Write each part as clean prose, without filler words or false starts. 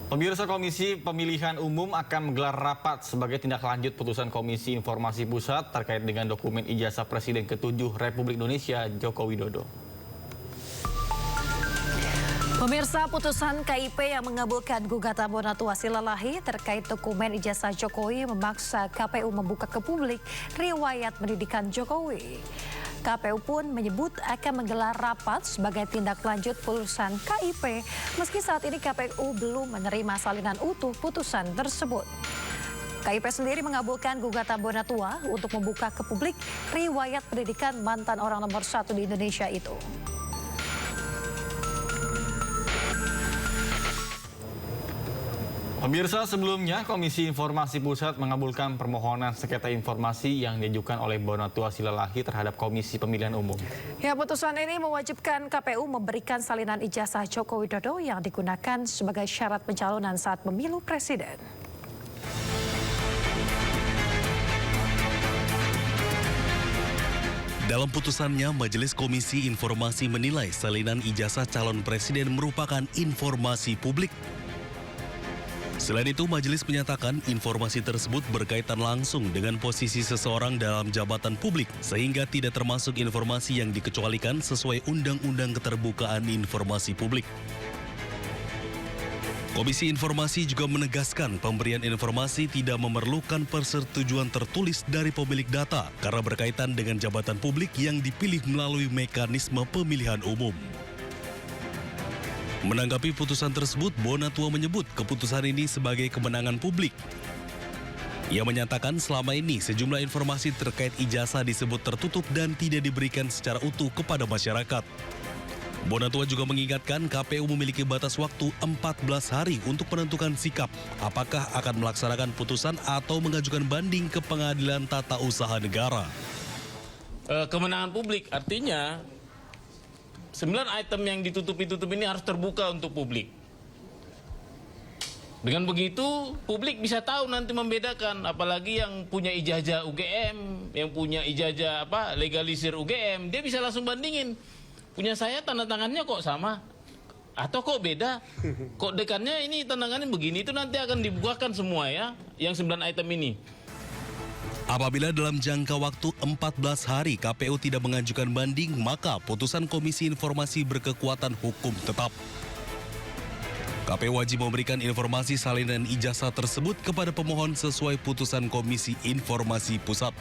Pemirsa, Komisi Pemilihan Umum akan menggelar rapat sebagai tindak lanjut putusan Komisi Informasi Pusat terkait dengan dokumen ijazah Presiden ke-7 Republik Indonesia Joko Widodo. Pemirsa, putusan KIP yang mengabulkan gugatan Bonatua Silalahi terkait dokumen ijazah Jokowi memaksa KPU membuka ke publik riwayat pendidikan Jokowi. KPU pun menyebut akan menggelar rapat sebagai tindak lanjut putusan KIP meski saat ini KPU belum menerima salinan utuh putusan tersebut. KIP sendiri mengabulkan gugatan Bonatua untuk membuka ke publik riwayat pendidikan mantan orang nomor 1 di Indonesia itu. Pemirsa, sebelumnya Komisi Informasi Pusat mengabulkan permohonan sengketa informasi yang diajukan oleh Bonatua Silalahi terhadap Komisi Pemilihan Umum. Ya, putusan ini mewajibkan KPU memberikan salinan ijazah Joko Widodo yang digunakan sebagai syarat pencalonan saat pemilu presiden. Dalam putusannya, Majelis Komisi Informasi menilai salinan ijazah calon presiden merupakan informasi publik. Selain itu, majelis menyatakan informasi tersebut berkaitan langsung dengan posisi seseorang dalam jabatan publik, sehingga tidak termasuk informasi yang dikecualikan sesuai Undang-Undang Keterbukaan Informasi Publik. Komisi Informasi juga menegaskan pemberian informasi tidak memerlukan persetujuan tertulis dari pemilik data karena berkaitan dengan jabatan publik yang dipilih melalui mekanisme pemilihan umum. Menanggapi putusan tersebut, Bonatua menyebut keputusan ini sebagai kemenangan publik. Ia menyatakan selama ini sejumlah informasi terkait ijazah disebut tertutup dan tidak diberikan secara utuh kepada masyarakat. Bonatua juga mengingatkan KPU memiliki batas waktu 14 hari untuk menentukan sikap, apakah akan melaksanakan putusan atau mengajukan banding ke Pengadilan Tata Usaha Negara. Kemenangan publik artinya 9 item yang ditutup-tutup ini harus terbuka untuk publik. Dengan begitu, publik bisa tahu nanti membedakan, apalagi yang punya ijazah UGM, yang punya ijazah legalisir UGM, dia bisa langsung bandingin. Punya saya tanda tangannya kok sama, atau kok beda, kok dekannya ini tanda tangannya begini, itu nanti akan dibukakan semua ya, yang 9 item ini. Apabila dalam jangka waktu 14 hari KPU tidak mengajukan banding, maka putusan Komisi Informasi berkekuatan hukum tetap. KPU wajib memberikan informasi salinan ijazah tersebut kepada pemohon sesuai putusan Komisi Informasi Pusat.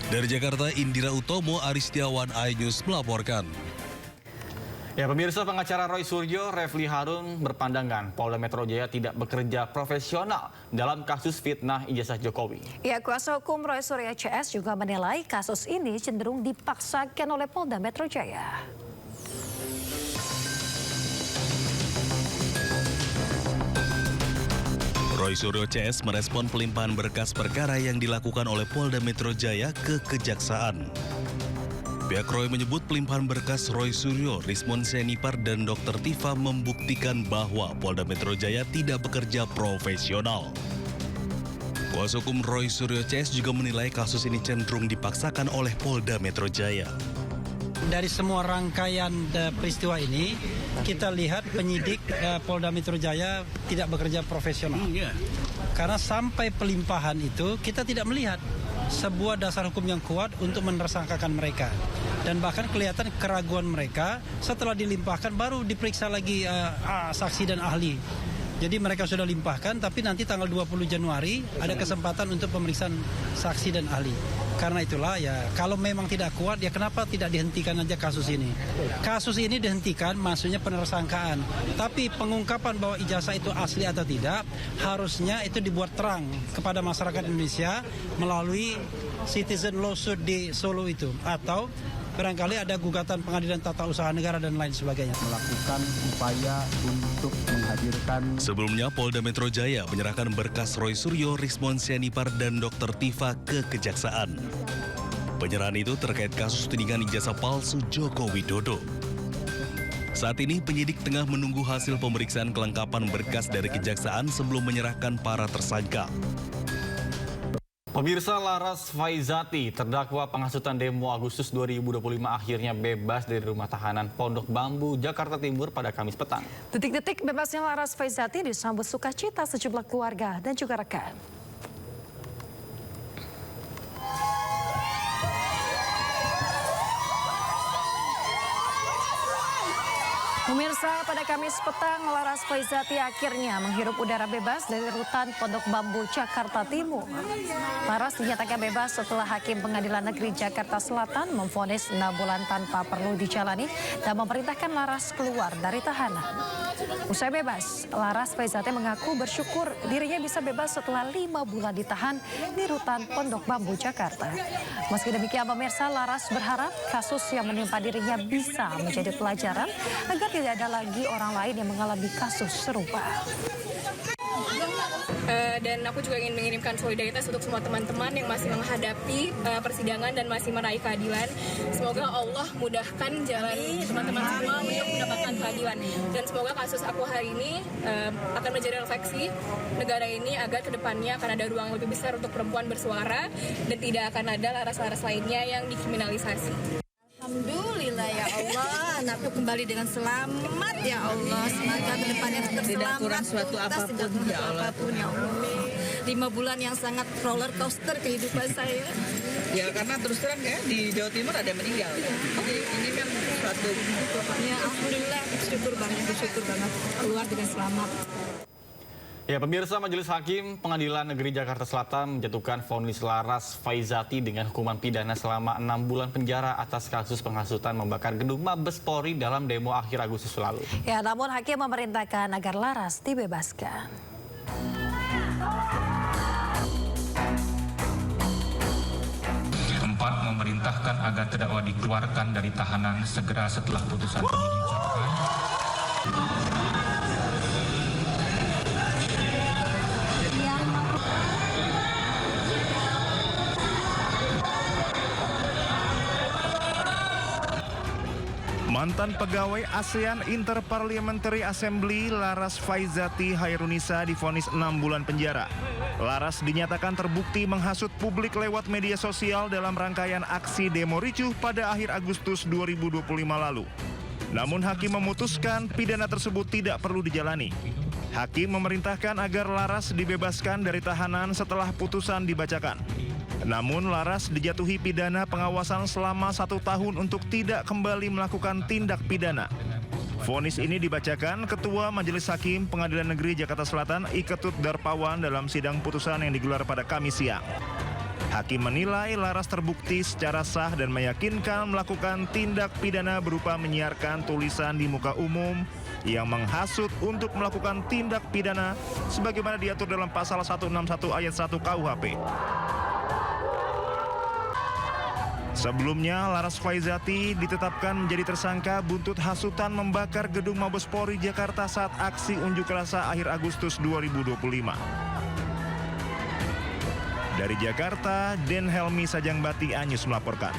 Dari Jakarta, Indira Utomo, Aris Setiawan, iNews melaporkan. Ya, pemirsa, pengacara Roy Suryo, Refli Harun berpandangan Polda Metro Jaya tidak bekerja profesional dalam kasus fitnah ijazah Jokowi. Ya, kuasa hukum Roy Suryo CS juga menilai kasus ini cenderung dipaksakan oleh Polda Metro Jaya. Roy Suryo CS merespon pelimpahan berkas perkara yang dilakukan oleh Polda Metro Jaya ke Kejaksaan. Pihak Roy menyebut pelimpahan berkas Roy Suryo, Rismon Sianipar, dan Dr. Tifa membuktikan bahwa Polda Metro Jaya tidak bekerja profesional. Kuasa hukum Roy Suryo CS juga menilai kasus ini cenderung dipaksakan oleh Polda Metro Jaya. Dari semua rangkaian peristiwa ini, kita lihat penyidik Polda Metro Jaya tidak bekerja profesional. Karena sampai pelimpahan itu kita tidak melihat sebuah dasar hukum yang kuat untuk menersangkakan mereka. Dan bahkan kelihatan keraguan mereka setelah dilimpahkan baru diperiksa lagi saksi dan ahli. Jadi mereka sudah limpahkan, tapi nanti tanggal 20 Januari ada kesempatan untuk pemeriksaan saksi dan ahli. Karena itulah ya, kalau memang tidak kuat, ya kenapa tidak dihentikan aja kasus ini? Kasus ini dihentikan, maksudnya penersangkaan. Tapi pengungkapan bahwa ijazah itu asli atau tidak, harusnya itu dibuat terang kepada masyarakat Indonesia melalui citizen lawsuit di Solo itu. Atau barangkali ada gugatan Pengadilan Tata Usaha Negara dan lain sebagainya. Melakukan upaya untuk menghadirkan. Sebelumnya, Polda Metro Jaya menyerahkan berkas Roy Suryo, Rismon Sianipar, dan Dr. Tifa ke Kejaksaan. Penyerahan itu terkait kasus tudingan ijazah palsu Joko Widodo. Saat ini penyidik tengah menunggu hasil pemeriksaan kelengkapan berkas dari Kejaksaan sebelum menyerahkan para tersangka. Pemirsa, Laras Faizati, terdakwa penghasutan demo Agustus 2025 akhirnya bebas dari rumah tahanan Pondok Bambu, Jakarta Timur pada Kamis petang. Detik-detik bebasnya Laras Faizati disambut sukacita sejumlah keluarga dan juga rekan. Pemirsa, pada Kamis petang, Laras Faizati akhirnya menghirup udara bebas dari rutan Pondok Bambu, Jakarta Timur. Laras dinyatakan bebas setelah Hakim Pengadilan Negeri Jakarta Selatan memvonis 6 bulan tanpa perlu dijalani dan memerintahkan Laras keluar dari tahanan. Usai bebas, Laras Faizati mengaku bersyukur dirinya bisa bebas setelah 5 bulan ditahan di rutan Pondok Bambu, Jakarta. Meski demikian, pemirsa, Laras berharap kasus yang menimpa dirinya bisa menjadi pelajaran agar tidak ada lagi orang lain yang mengalami kasus serupa. Dan aku juga ingin mengirimkan solidaritas untuk semua teman-teman yang masih menghadapi persidangan dan masih meraih keadilan. Semoga Allah mudahkan jalan teman-teman semua untuk mendapatkan keadilan. Dan semoga kasus aku hari ini akan menjadi refleksi negara ini agar kedepannya akan ada ruang lebih besar untuk perempuan bersuara dan tidak akan ada laras-laras lainnya yang dikriminalisasi. Alhamdulillah ya Allah, anakku kembali dengan selamat ya Allah. Semoga kedepannya tetap tidak selamat. kurang suatu apapun ya Allah. Ya Allah. 5 bulan yang sangat roller coaster kehidupan saya. Ya karena terus terang ya di Jawa Timur ada yang meninggal. Jadi ini kan suatu. Ya alhamdulillah, bersyukur banget keluar dengan selamat. Ya, pemirsa, Majelis Hakim Pengadilan Negeri Jakarta Selatan menjatuhkan vonis Laras Faizati dengan hukuman pidana selama 6 bulan penjara atas kasus penghasutan membakar gedung Mabes Polri dalam demo akhir Agustus lalu. Ya, namun Hakim memerintahkan agar Laras dibebaskan. Keempat, memerintahkan agar terdakwa dikeluarkan dari tahanan segera setelah putusan ini diucapkan. Mantan pegawai ASEAN Interparliamentary Assembly Laras Faizati Hairunisa divonis 6 bulan penjara. Laras dinyatakan terbukti menghasut publik lewat media sosial dalam rangkaian aksi demo ricuh pada akhir Agustus 2025 lalu. Namun Hakim memutuskan pidana tersebut tidak perlu dijalani. Hakim memerintahkan agar Laras dibebaskan dari tahanan setelah putusan dibacakan. Namun Laras dijatuhi pidana pengawasan selama 1 tahun untuk tidak kembali melakukan tindak pidana. Vonis ini dibacakan Ketua Majelis Hakim Pengadilan Negeri Jakarta Selatan Iketut Darpawan dalam sidang putusan yang digelar pada Kamis siang. Hakim menilai Laras terbukti secara sah dan meyakinkan melakukan tindak pidana berupa menyiarkan tulisan di muka umum yang menghasut untuk melakukan tindak pidana sebagaimana diatur dalam pasal 161 ayat 1 KUHP. Sebelumnya, Laras Faizati ditetapkan menjadi tersangka buntut hasutan membakar gedung Mabes Polri Jakarta saat aksi unjuk rasa akhir Agustus 2025. Dari Jakarta, Den Helmi Sajangbati Anyus melaporkan.